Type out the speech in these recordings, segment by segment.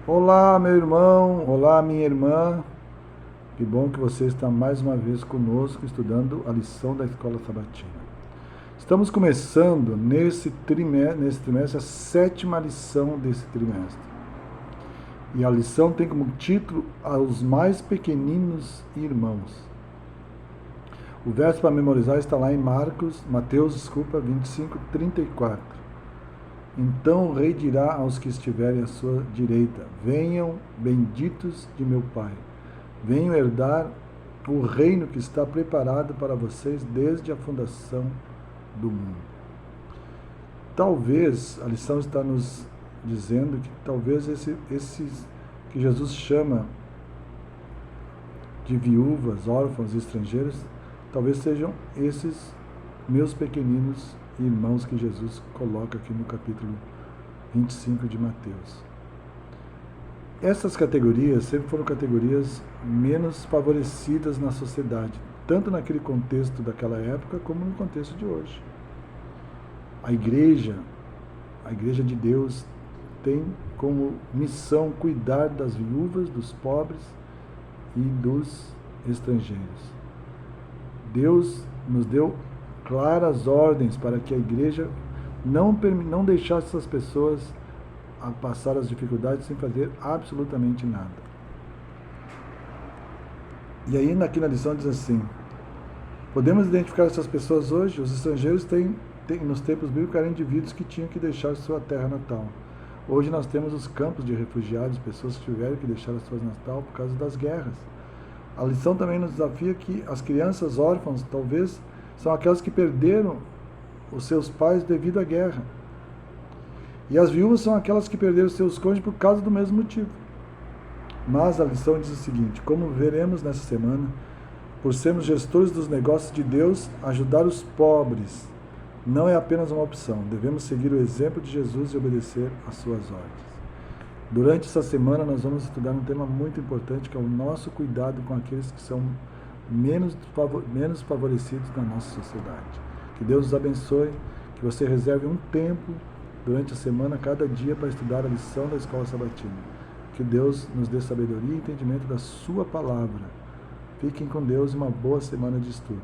Olá, meu irmão, olá, minha irmã. Que bom que você está mais uma vez conosco estudando a lição da Escola Sabatina. Estamos começando nesse trimestre a sétima lição desse trimestre. E a lição tem como título Aos Mais Pequeninos Irmãos. O verso para memorizar está lá em Mateus 25:34. Então o rei dirá aos que estiverem à sua direita: venham, benditos de meu Pai. Venham herdar o reino que está preparado para vocês desde a fundação do mundo. Talvez, a lição está nos dizendo que talvez esses que Jesus chama de viúvas, órfãos e estrangeiros, talvez sejam esses meus pequeninos irmãos que Jesus coloca aqui no capítulo 25 de Mateus. Essas categorias sempre foram categorias menos favorecidas na sociedade, tanto naquele contexto daquela época como no contexto de hoje. A igreja de Deus, tem como missão cuidar das viúvas, dos pobres e dos estrangeiros. Deus nos deu claras ordens para que a igreja não deixasse essas pessoas a passar as dificuldades sem fazer absolutamente nada. E aí aqui na lição diz assim: podemos identificar essas pessoas hoje? Os estrangeiros nos tempos bíblicos eram indivíduos que tinham que deixar sua terra natal. Hoje nós temos os campos de refugiados, pessoas que tiveram que deixar a sua natal por causa das guerras. A lição também nos desafia que as crianças órfãs talvez são aquelas que perderam os seus pais devido à guerra. E as viúvas são aquelas que perderam seus cônjuges por causa do mesmo motivo. Mas a lição diz o seguinte: como veremos nessa semana, por sermos gestores dos negócios de Deus, ajudar os pobres não é apenas uma opção. Devemos seguir o exemplo de Jesus e obedecer às suas ordens. Durante essa semana nós vamos estudar um tema muito importante, que é o nosso cuidado com aqueles que são menos favorecidos na nossa sociedade. Que Deus os abençoe, que você reserve um tempo durante a semana, cada dia, para estudar a lição da Escola Sabatina. Que Deus nos dê sabedoria e entendimento da sua palavra. Fiquem com Deus e uma boa semana de estudo.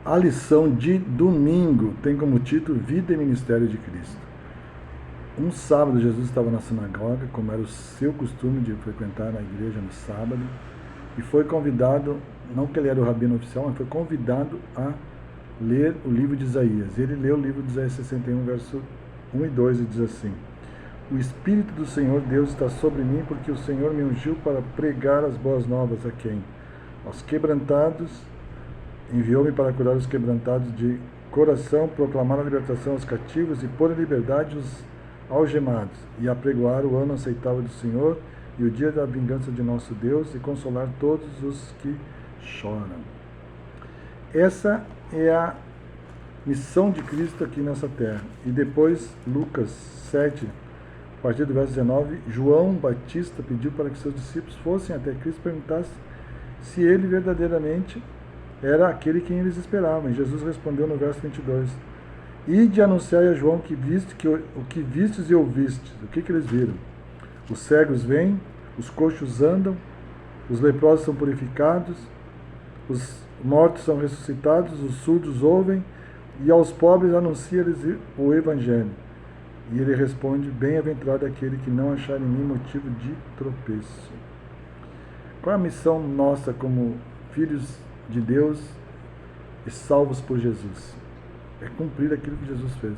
A lição de domingo tem como título Vida e Ministério de Cristo. Um sábado Jesus estava na sinagoga, como era o seu costume de frequentar a igreja no sábado, e foi convidado, não que ele era o rabino oficial, mas foi convidado a ler o livro de Isaías. Ele leu o livro de Isaías 61, verso 1 e 2, e diz assim: o Espírito do Senhor Deus está sobre mim, porque o Senhor me ungiu para pregar as boas novas a quem? Aos quebrantados, enviou-me para curar os quebrantados de coração, proclamar a libertação aos cativos e pôr em liberdade os algemados, e apregoar o ano aceitável do Senhor e o dia da vingança de nosso Deus, e consolar todos os que choram. Essa é a missão de Cristo aqui nessa terra. E depois, Lucas 7, a partir do verso 19, João Batista pediu para que seus discípulos fossem até Cristo e perguntassem se ele verdadeiramente era aquele quem eles esperavam. E Jesus respondeu no verso 22, ide anunciai a João o que vistes e ouvistes. O que eles viram? Os cegos vêm, os coxos andam, os leprosos são purificados, os mortos são ressuscitados, os surdos ouvem, e aos pobres anuncia-lhes o Evangelho. E ele responde, bem-aventurado aquele que não achar em mim motivo de tropeço. Qual é a missão nossa como filhos de Deus e salvos por Jesus? É cumprir aquilo que Jesus fez.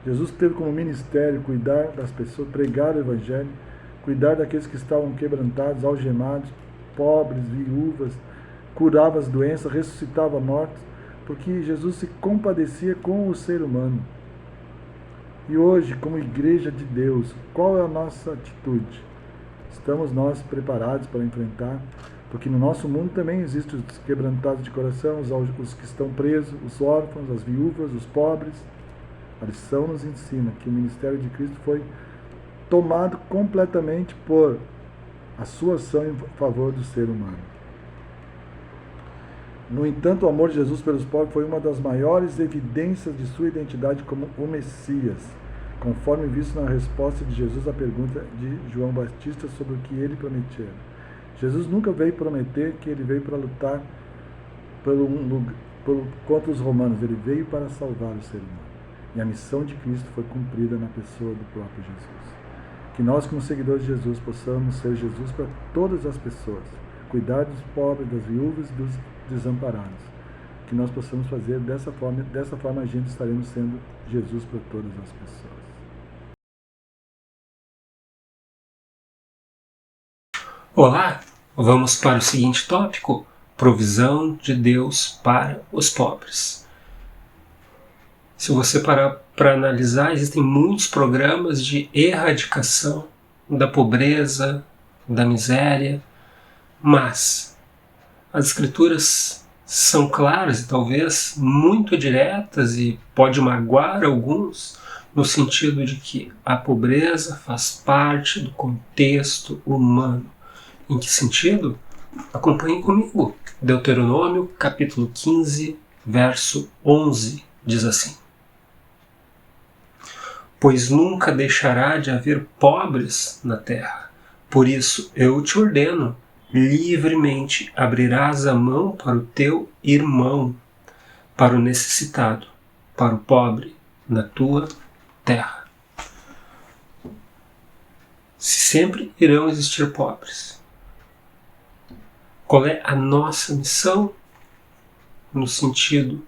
Jesus teve como ministério cuidar das pessoas, pregar o Evangelho, cuidar daqueles que estavam quebrantados, algemados, pobres, viúvas, curava as doenças, ressuscitava mortos, porque Jesus se compadecia com o ser humano. E hoje, como igreja de Deus, qual é a nossa atitude? Estamos nós preparados para enfrentar? Porque no nosso mundo também existem os quebrantados de coração, os que estão presos, os órfãos, as viúvas, os pobres. A lição nos ensina que o ministério de Cristo foi tomado completamente por a sua ação em favor do ser humano. No entanto, o amor de Jesus pelos pobres foi uma das maiores evidências de sua identidade como o Messias, conforme visto na resposta de Jesus à pergunta de João Batista sobre o que ele prometera. Jesus nunca veio prometer que ele veio para lutar contra os romanos, ele veio para salvar o ser humano. E a missão de Cristo foi cumprida na pessoa do próprio Jesus. Que nós, como seguidores de Jesus, possamos ser Jesus para todas as pessoas, cuidar dos pobres, das viúvas e dos desamparados. Que nós possamos fazer dessa forma a gente estaremos sendo Jesus para todas as pessoas. Olá, vamos para o seguinte tópico: provisão de Deus para os pobres. Se você parar para analisar, existem muitos programas de erradicação da pobreza, da miséria, mas as escrituras são claras e talvez muito diretas e pode magoar alguns, no sentido de que a pobreza faz parte do contexto humano. Em que sentido? Acompanhem comigo. Deuteronômio, capítulo 15, verso 11, diz assim: pois nunca deixará de haver pobres na terra. Por isso eu te ordeno, livremente abrirás a mão para o teu irmão, para o necessitado, para o pobre, na tua terra. Se sempre irão existir pobres, qual é a nossa missão no sentido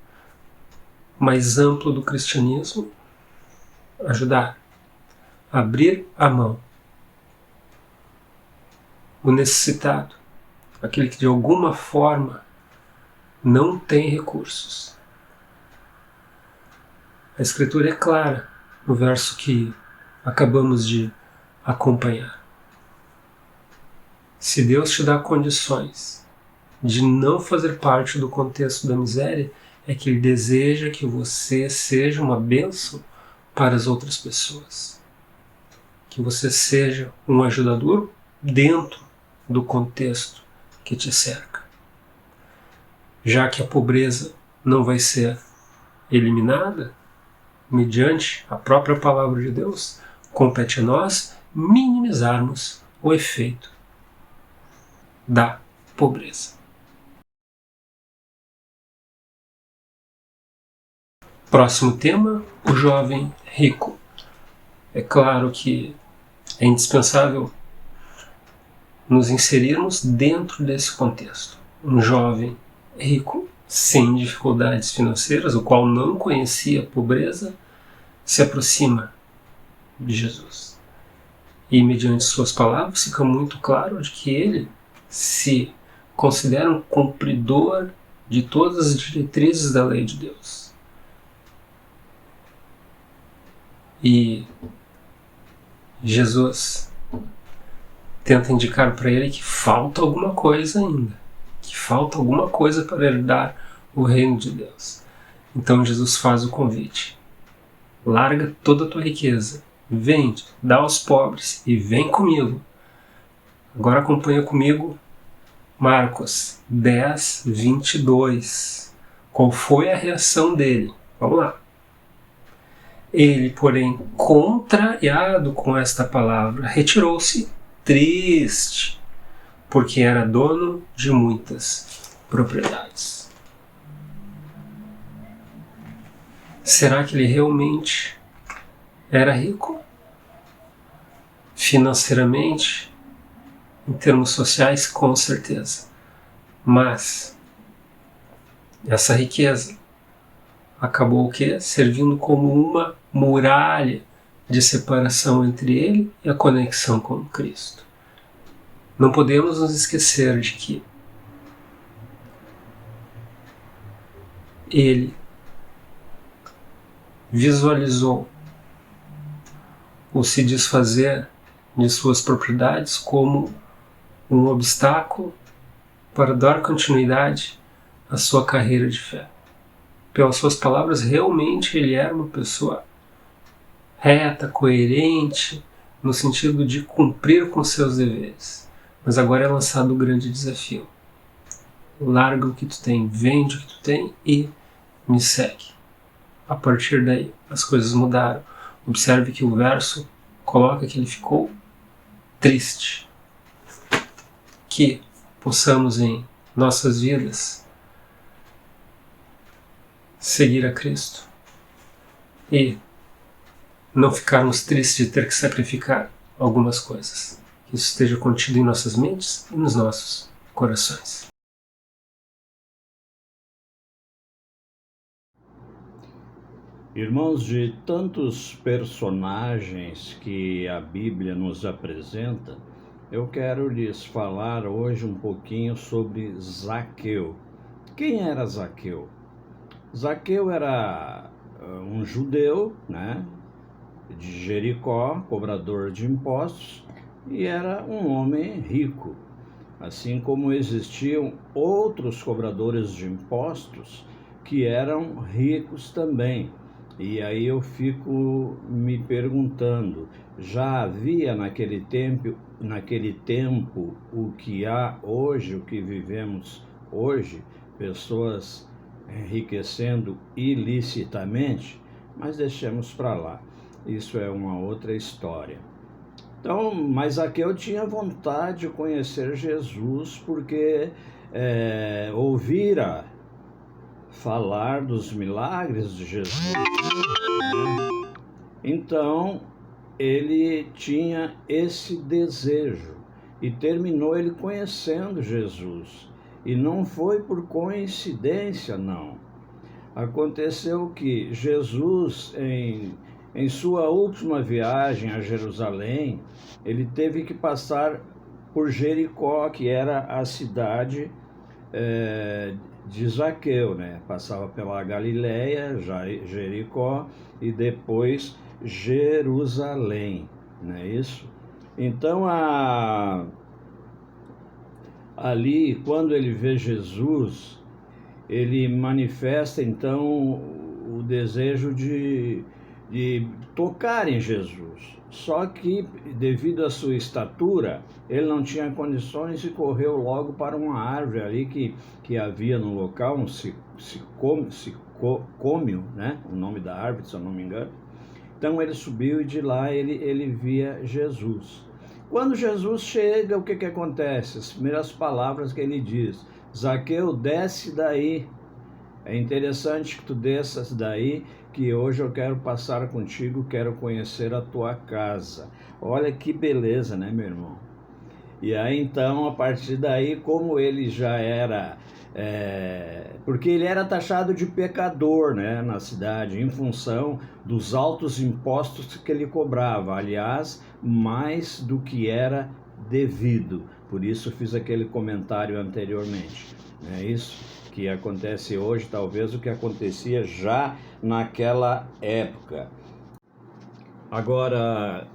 mais amplo do cristianismo? Ajudar, abrir a mão. O necessitado, aquele que de alguma forma não tem recursos. A Escritura é clara no verso que acabamos de acompanhar. Se Deus te dá condições de não fazer parte do contexto da miséria, é que Ele deseja que você seja uma bênção para as outras pessoas. Que você seja um ajudador dentro do contexto que te cerca. Já que a pobreza não vai ser eliminada, mediante a própria palavra de Deus, compete a nós minimizarmos o efeito da pobreza. Próximo tema, o jovem rico. É claro que é indispensável nos inserirmos dentro desse contexto. Um jovem rico, sem dificuldades financeiras, o qual não conhecia a pobreza, se aproxima de Jesus. E mediante suas palavras fica muito claro de que ele se considera um cumpridor de todas as diretrizes da lei de Deus. E Jesus tenta indicar para ele que falta alguma coisa ainda, que falta alguma coisa para herdar o reino de Deus. Então Jesus faz o convite: larga toda a tua riqueza, vende, dá aos pobres e vem comigo. Agora acompanha comigo Marcos 10, 22. Qual foi a reação dele? Vamos lá. Ele, porém, contrariado com esta palavra, retirou-se triste, porque era dono de muitas propriedades. Será que ele realmente era rico? Financeiramente, em termos sociais, com certeza. Mas essa riqueza acabou o quê? Servindo como uma muralha de separação entre ele e a conexão com Cristo. Não podemos nos esquecer de que ele visualizou o se desfazer de suas propriedades como um obstáculo para dar continuidade à sua carreira de fé. Pelas suas palavras, realmente ele era uma pessoa reta, coerente, no sentido de cumprir com seus deveres. Mas agora é lançado o grande desafio. larga o que tu tem, vende o que tu tem e me segue. A partir daí, as coisas mudaram. Observe que o verso coloca que ele ficou triste. Que possamos em nossas vidas seguir a Cristo e não ficarmos tristes de ter que sacrificar algumas coisas. Que isso esteja contido em nossas mentes e nos nossos corações. Irmãos, de tantos personagens que a Bíblia nos apresenta, eu quero lhes falar hoje um pouquinho sobre Zaqueu. Quem era Zaqueu? Zaqueu era um judeu, né, de Jericó, cobrador de impostos, e era um homem rico. Assim como existiam outros cobradores de impostos que eram ricos também. E aí eu fico me perguntando, já havia naquele tempo o que há hoje, o que vivemos hoje, pessoas enriquecendo ilicitamente? Mas deixemos para lá, isso é uma outra história. Então, mas Zaqueu tinha vontade de conhecer Jesus porque ouvira falar dos milagres de Jesus, né? Então, ele tinha esse desejo e terminou ele conhecendo Jesus. E não foi por coincidência, não. Aconteceu que Jesus, em sua última viagem a Jerusalém, ele teve que passar por Jericó, que era a cidade de Zaqueu, né? Passava pela Galileia, Jericó e depois Jerusalém, não é isso? Então, ali, quando ele vê Jesus, ele manifesta então o desejo de tocar em Jesus. Só que, devido à sua estatura, ele não tinha condições e correu logo para uma árvore ali que havia no local, um sicômio, né? O nome da árvore, se eu não me engano. Então ele subiu e de lá ele via Jesus. Quando Jesus chega, o que acontece? As primeiras palavras que ele diz: Zaqueu, desce daí. É interessante que tu desças daí, que hoje eu quero passar contigo, quero conhecer a tua casa. Olha que beleza, né, meu irmão? E aí então, a partir daí, como ele já era... porque ele era taxado de pecador, né, na cidade, em função dos altos impostos que ele cobrava. Aliás, mais do que era devido. Por isso fiz aquele comentário anteriormente. Não é isso que acontece hoje, talvez o que acontecia já naquela época. Agora,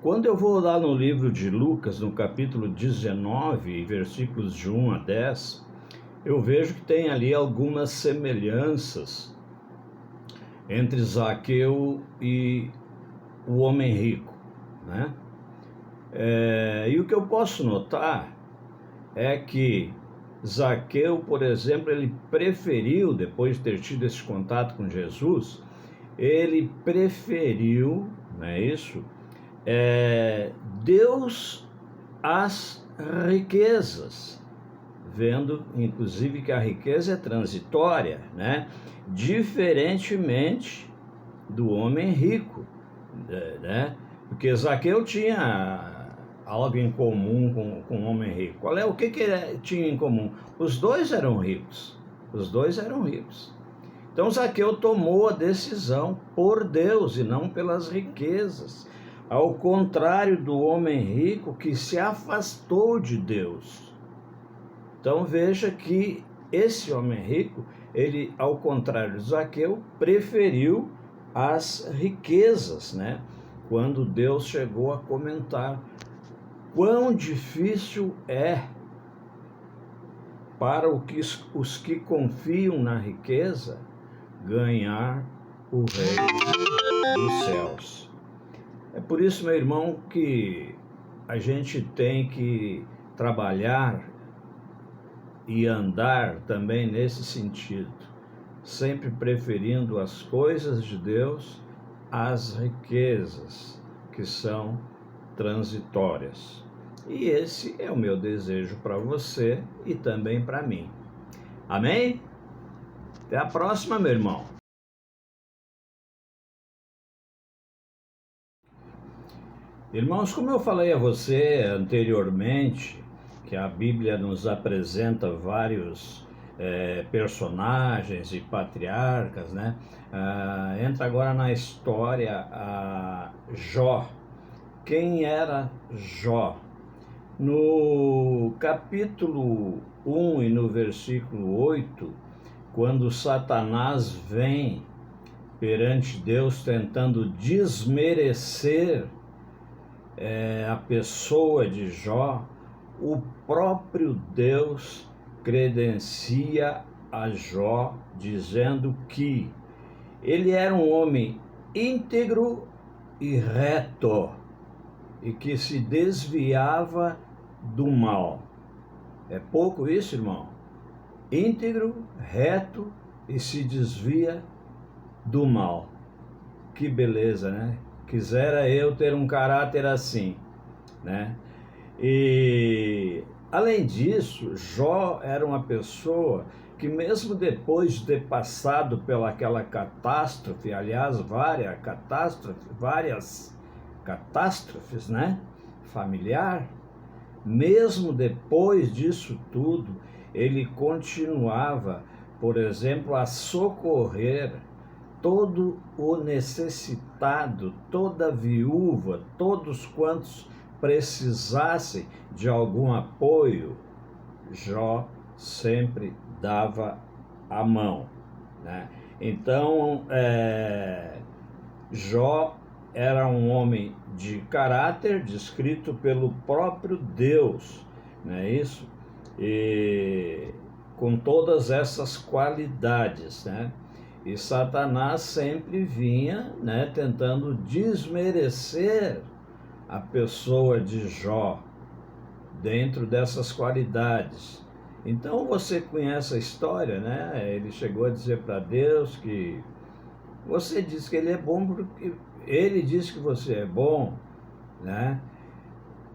quando eu vou lá no livro de Lucas, no capítulo 19, versículos de 1 a 10, eu vejo que tem ali algumas semelhanças entre Zaqueu e o homem rico, né? E o que eu posso notar é que Zaqueu, por exemplo, ele preferiu, depois de ter tido esse contato com Jesus, ele preferiu, não é isso? Deus às riquezas, vendo inclusive que a riqueza é transitória, né? Diferentemente do homem rico, né? Porque Zaqueu tinha algo em comum com o homem rico. O que ele tinha em comum? Os dois eram ricos. Os dois eram ricos. Então Zaqueu tomou a decisão por Deus e não pelas riquezas. Ao contrário do homem rico que se afastou de Deus. Então veja que esse homem rico, ele, ao contrário de Zaqueu, preferiu as riquezas, né? Quando Deus chegou a comentar quão difícil é para os que confiam na riqueza ganhar o reino dos céus. É por isso, meu irmão, que a gente tem que trabalhar e andar também nesse sentido, sempre preferindo as coisas de Deus às riquezas que são transitórias. E esse é o meu desejo para você e também para mim. Amém? Até a próxima, meu irmão. Irmãos, como eu falei a você anteriormente, que a Bíblia nos apresenta vários personagens e patriarcas, né? Entra agora na história Jó. Quem era Jó? No capítulo 1 e no versículo 8, quando Satanás vem perante Deus tentando desmerecer a pessoa de Jó, o próprio Deus credencia a Jó dizendo que ele era um homem íntegro e reto e que se desviava do mal. É pouco isso, irmão? Íntegro, reto e se desvia do mal. Que beleza, né? Quisera eu ter um caráter assim, né? E além disso, Jó era uma pessoa que mesmo depois de ter passado pelaquela catástrofe, aliás, várias catástrofes, né? Familiar, mesmo depois disso tudo, ele continuava, por exemplo, a socorrer todo o necessitado, toda viúva, todos quantos precisassem de algum apoio, Jó sempre dava a mão, né? Então, Jó era um homem de caráter descrito pelo próprio Deus, não é isso? E com todas essas qualidades, né? E Satanás sempre vinha, né, tentando desmerecer a pessoa de Jó dentro dessas qualidades. Então você conhece a história, né? Ele chegou a dizer para Deus que você diz que ele é bom porque ele diz que você é bom, né?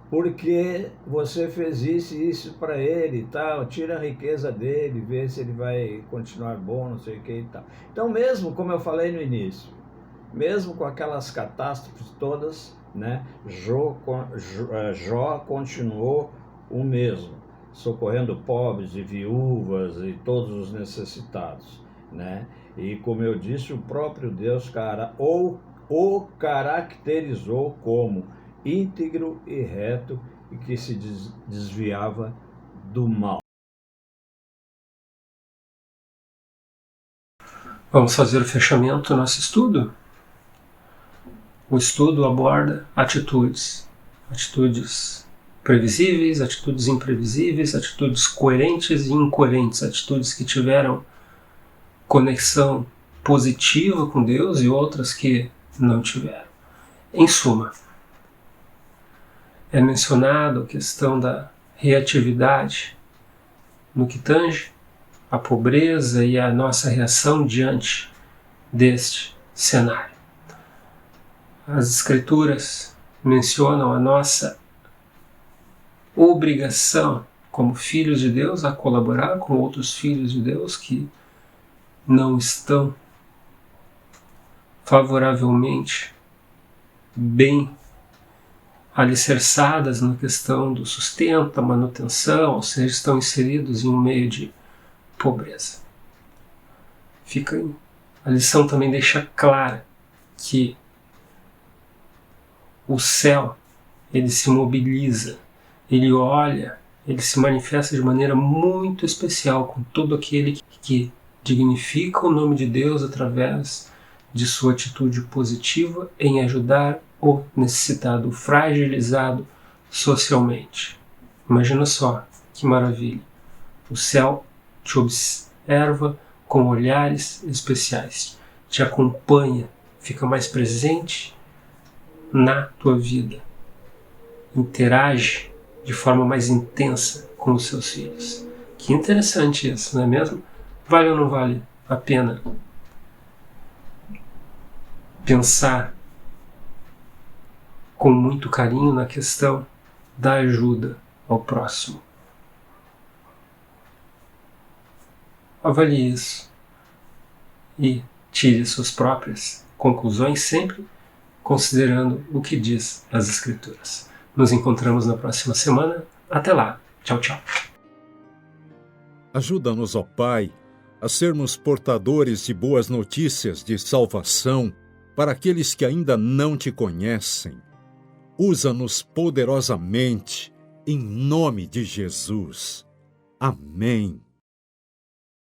Porque você fez isso e isso para ele e tal, tira a riqueza dele, vê se ele vai continuar bom, não sei o que e tal. Então mesmo, como eu falei no início, mesmo com aquelas catástrofes todas, né, Jó continuou o mesmo, socorrendo pobres e viúvas e todos os necessitados, né? E como eu disse, o próprio Deus o caracterizou como íntegro e reto e que se desviava do mal. Vamos fazer o fechamento do nosso estudo? O estudo aborda atitudes previsíveis, atitudes imprevisíveis, atitudes coerentes e incoerentes, atitudes que tiveram conexão positiva com Deus e outras que não tiveram. Em suma, é mencionado a questão da reatividade no que tange a pobreza e a nossa reação diante deste cenário. As Escrituras mencionam a nossa obrigação como filhos de Deus a colaborar com outros filhos de Deus que não estão favoravelmente bem alicerçadas na questão do sustento, da manutenção, ou seja, estão inseridos em um meio de pobreza. A lição também deixa clara que o céu, ele se mobiliza, ele olha, ele se manifesta de maneira muito especial com todo aquele que dignifica o nome de Deus através de sua atitude positiva em ajudar o necessitado, o fragilizado socialmente. Imagina só que maravilha. O céu te observa com olhares especiais, te acompanha, fica mais presente na tua vida, interage de forma mais intensa com os seus filhos. Que interessante isso, não é mesmo? Vale ou não vale a pena pensar com muito carinho na questão da ajuda ao próximo? Avalie isso e tire suas próprias conclusões, sempre considerando o que diz as Escrituras. Nos encontramos na próxima semana. Até lá. Tchau, tchau. Ajuda-nos, ó Pai, a sermos portadores de boas notícias de salvação para aqueles que ainda não te conhecem. Usa-nos poderosamente, em nome de Jesus. Amém.